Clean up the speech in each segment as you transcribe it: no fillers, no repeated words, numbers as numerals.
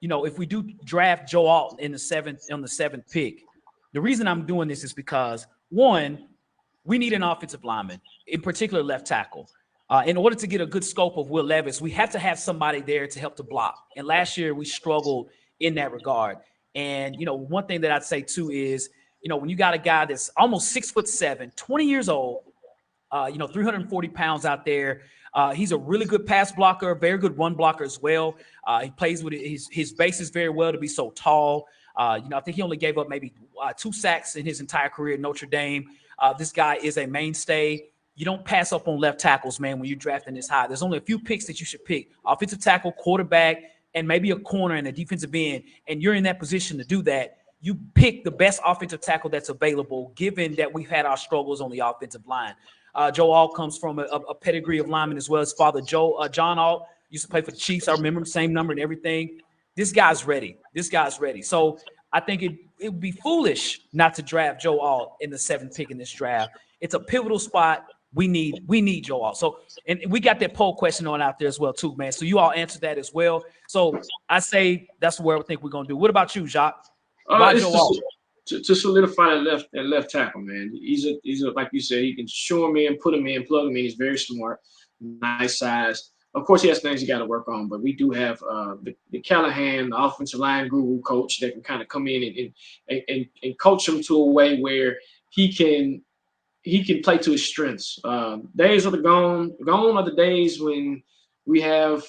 if we do draft Joe Alt in the seventh pick, the reason I'm doing this is because, one, we need an offensive lineman, in particular left tackle. In order to get a good scope of Will Levis, we have to have somebody there to help to block. And last year we struggled in that regard. And, one thing that I'd say too is, when you got a guy that's almost 6'7", 20 years old, 340 pounds out there. He's a really good pass blocker, very good run blocker as well. He plays with his bases very well to be so tall. I think he only gave up maybe 2 sacks in his entire career at Notre Dame. This guy is a mainstay. You don't pass up on left tackles, man, when you're drafting this high. There's only a few picks that you should pick: offensive tackle, quarterback, and maybe a corner and a defensive end. And you're in that position to do that. You pick the best offensive tackle that's available, given that we've had our struggles on the offensive line. Joe Alt comes from a pedigree of linemen as well. His father, John Alt, used to play for the Chiefs. I remember him, same number and everything. This guy's ready. So I think it would be foolish not to draft Joe Alt in the 7th pick in this draft. It's a pivotal spot. We need Joe Alt. So, and we got that poll question on out there as well too, man. So you all answered that as well. So I say that's where I think we're gonna do. What about you, Jacques? Why Joe Alt? To solidify that left tackle, man. He's a like you said, he can show him in, put him in, plug him in. He's very smart, nice size. Of course, he has things you got to work on, but we do have the Callahan, the offensive line guru coach, that can kind of come in and coach him to a way where he can play to his strengths. Days are gone are the days when we have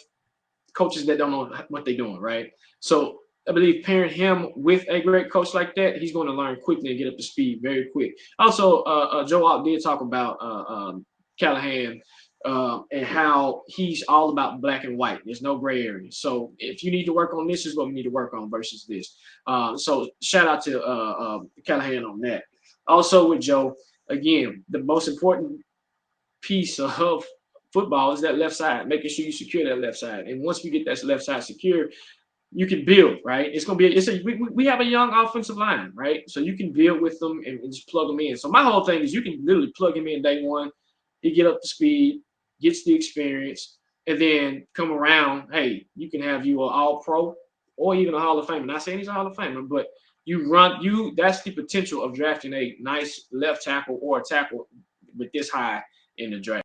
coaches that don't know what they're doing, right? So I believe pairing him with a great coach like that, he's going to learn quickly and get up to speed very quick. Also, Joe Alt did talk about Callahan and how he's all about black and white. There's no gray area. So if you need to work on this, is what we need to work on versus this. So shout out to Callahan on that. Also with Joe, again, the most important piece of football is that left side, making sure you secure that left side. And once we get that left side secure, you can build, right? It's gonna be we have a young offensive line, right? So you can build with them and just plug them in. So my whole thing is you can literally plug him in day one, he get up to speed, gets the experience, and then come around. Hey, you can have you an All Pro or even a Hall of Famer. Not saying he's a Hall of Famer, but that's the potential of drafting a nice left tackle or a tackle with this high in the draft.